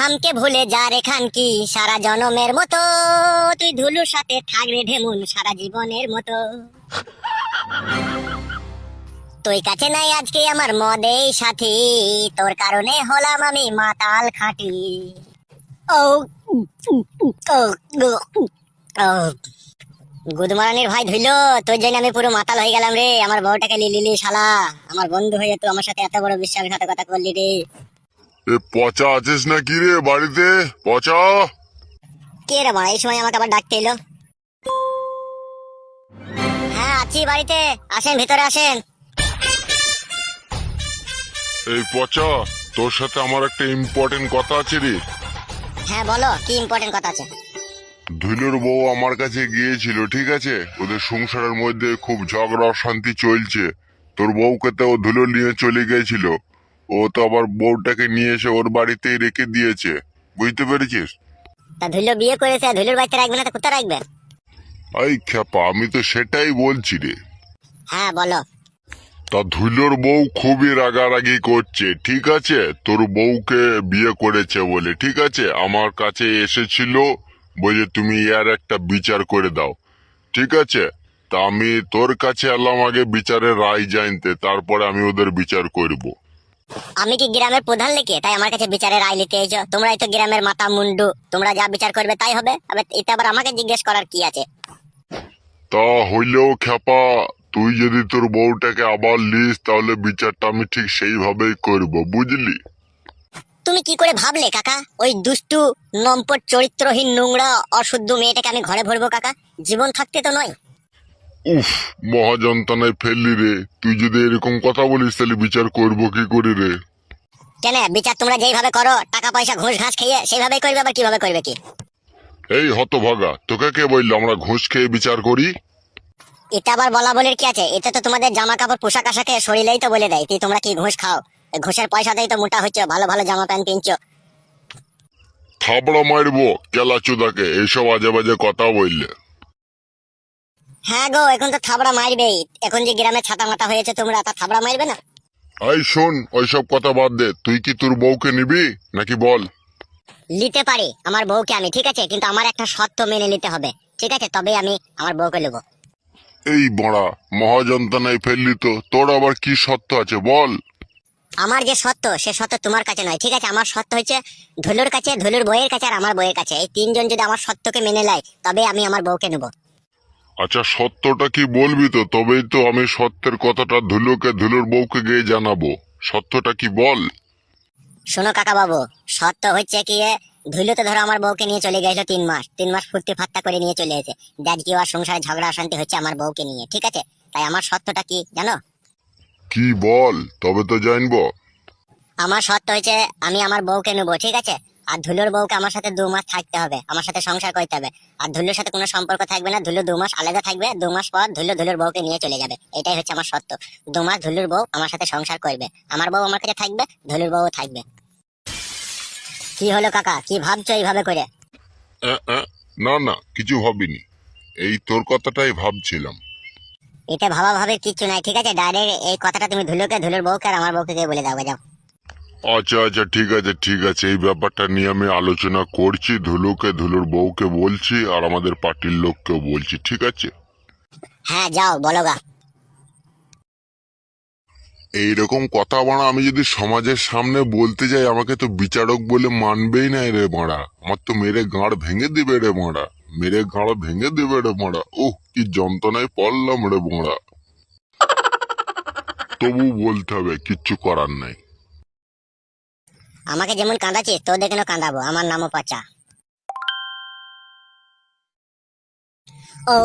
হামকে ভুলে যা রে খান কি সারা জনমের মতো, তুই ধুলুর সাথে থাক রে ঢেমুন সারা জীবনের মতো। তুই কাছে নাই আজকে আমার মদেই সাথী, তোর কারণে হলাম আমি মাতাল খাটি। ও ও ও গুদমারানির ভাই ধুইল, তোর জন্য আমি পুরো মাতাল হয়ে গেলাম রে। আমার বউটাকে লিলি শালা, আমার বন্ধু হয়ে তুই আমার সাথে এত বড় বিশ্বাসঘাতকতা করলি রে। এ পচা আছিস না কি রে বাড়িতে? পচা কে রে বড়া এই সময় আমাকে আবার ডাকতে এলো? হ্যাঁ আছি বাড়িতে, আসেন ভিতরে আসেন। এই পচা, তোর সাথে আমার একটা ইম্পর্টেন্ট কথা আছে রে। হ্যাঁ বলো, কি ইম্পর্টেন্ট কথা আছে? ধুলোর বউ আমার কাছে গিয়েছিল, ঠিক আছে? ওদের সংসারের মধ্যে খুব ঝগড়া অশান্তি চলছে। তোর বউকে তো ও ধুলো নিয়ে চলে গিয়েছিল, ও তো আবার বউটাকে নিয়ে এসে ওর বাড়িতেই রেখে দিয়েছে, বুঝতে পেরেছিস? তা ধুলো বিয়ে করেছে, ধুলোর বাড়িতে রাখবে না তো কোথায় রাখবে? এই খেপা, আমি তো সেটাই বলছি রে। হ্যাঁ বলো। তা ধুলোর বউ খুবই রাগারাগি করছে, ঠিক আছে? তোর বউকে বিয়ে করেছে বলে, ঠিক আছে? আমার কাছে এসেছিল, বলে তুমি ইয়ার একটা বিচার করে দাও, ঠিক আছে? তা আমি তোর কাছে এলাম আগে বিচারের রায় জানতে, তারপরে আমি ওদের বিচার করব। আমি কি গ্রামের প্রধান লেখে তাই আমার কাছে বিচারের রায় নিতে এসো? তোমরাই তো গ্রামের মাথা মুন্ডু, তোমরা যা বিচার করবে তাই হবে। এটা আবার আমাকে জিজ্ঞেস করার কি আছে? তা হইলেও খেপা, তুই যদি তোর বউটাকে আবার লিস তাহলে বিচারটা আমি ঠিক সেইভাবেই করব, বুঝলি? তুমি কি করে ভাবলে কাকা ওই দুষ্টু নম্পট চরিত্রহীন নোংরা অশুদ্ধ মেয়েটাকে আমি ঘরে ভরবো কাকা? জীবন থাকতে তো নয়। উফ, মহাযন্ত্রণায় ফেললি রে। তুই যদি এরকম কথা বলিস তাহলে বিচার করব কি করে রে? কেন বিচার তোমরা যেইভাবে করো টাকা পয়সা ঘুষ ঘাস খেয়ে সেইভাবেই করবে, আবার কিভাবে করবে কি? এই হতভাগা, তোকে কে বললো আমরা ঘুষ খেয়ে বিচার করি? এটা আবার বলা বলির কি আছে? এটা তো তোমাদের জামা কাপড় পোশাক আশাকে শরীরেই তো বলে দেয় তোমরা কি ঘুষ খাও। ঘুষের পয়সাতেই তো মোটা হচ্ছে, ভালো ভালো জামা প্যান্ট কিনছো। থাবড়া মারবো কেলা চোদাকে এইসব আজে বাজে কথা বললে। হ্যাঁ গো, এখন তো থাবড়া মারবেই। এখন যে গ্রামে ছাতা মাতা হয়েছে তোমরা, তা থাবড়া মারবে না? এই শোন, ওইসব কথা বাদ দে। তুই কি তোর বউকে নিবি নাকি বল? নিতে পারি আমার বউকে আমি, ঠিক আছে, কিন্তু আমার একটা শর্ত মেনে নিতে হবে, ঠিক আছে? তবে আমি আমার বউকে নেবো। এই বড়া, মহাযন্ত্রণায় ফেললি তো। তোর আবার কি সত্য আছে বল? আমার যে সত্য সে সত্য তোমার কাছে নয়, ঠিক আছে? আমার সত্য হচ্ছে ধুলুর কাছে, ধুলুর বইয়ের কাছে, আর আমার বইয়ের কাছে। এই তিনজন যদি আমার সত্যকে মেনে নেয় তবে আমি আমার বউকে নেবো। আচ্ছা, সত্যটা কি বলবি তো? তবেই তো আমি সত্যের কথাটা ধুলোকে, ধুলোর বউকে গিয়ে জানাবো। সত্যটা কি বল? শোনো কাকা বাবু, সত্য হচ্ছে কি, ধুলো তো ধরো আমার বউকে নিয়ে চলে গেছিল 3 মাস। 3 মাস ফুর্তি ফাত্তা করে নিয়ে চলে এসে দেখ কি ওর সংসারে ঝগড়া অশান্তি হচ্ছে আমার বউকে নিয়ে, ঠিক আছে? তাই আমার সত্যটা কি জানো? কি বল, তবে তো জানবো। আমার সত্য হয়েছে আমি আমার বউকে নেবো, ঠিক আছে? আর ধুলোর বউকে আমার সাথে 2 মাস থাকতে হবে, আমার সাথে সংসার করতে হবে। আর ধুলোর সাথে কোনো সম্পর্ক থাকবে না। ধুলো 2 মাস আলাদা থাকবে, 2 মাস পর ধুলো ধুলোর বউকে নিয়ে চলে যাবে। এটাই হচ্ছে আমার সত্য। 2 মাস ধুলোর বউ আমার সাথে সংসার করবে, আমার বউ আমার কাছে থাকবে, ধুলোর বউ থাকবে। কি হলো কাকা, কি ভাবছো এইভাবে করে? না না, কিছু ভাবিনি। এই তোর কথাটাই ভাবছিলাম। এটা ভাবা ভাবে কিচ্ছু নাই, ঠিক আছে? ডাইরেক্ট এই কথাটা তুমি ধুলোকে, ধুলোর বউকে আর আমার বউকে গিয়ে বলে দাও, যাও। আচ্ছা আচ্ছা, ঠিক আছে ঠিক আছে, এই ব্যাপারটা নিয়ে আমি আলোচনা করছি। ধুলোকে, ধুলোর বউকে বলছি, আর আমাদের পার্টির লোককেও বলছি, ঠিক আছে? হ্যাঁ যাও বলো গা। এইরকম কথা বাড়া আমি যদি সমাজের সামনে বলতে যাই, আমাকে তো বিচারক বলে মানবেই না রে মারা। আমার তো মেরে গাঁড় ভেঙে দিবে রে মারা, মেরে গাঁড় ভেঙে দিবে রে মারা। ওহ, কি যন্ত্রণায় পড়লাম রে মারা। তবু বলতে হবে, কিচ্ছু করার নাই। আমাকে যেমন কাঁদাচ্ছিস তোদের কেন কাঁদাবো, আমার নামও পচা। ও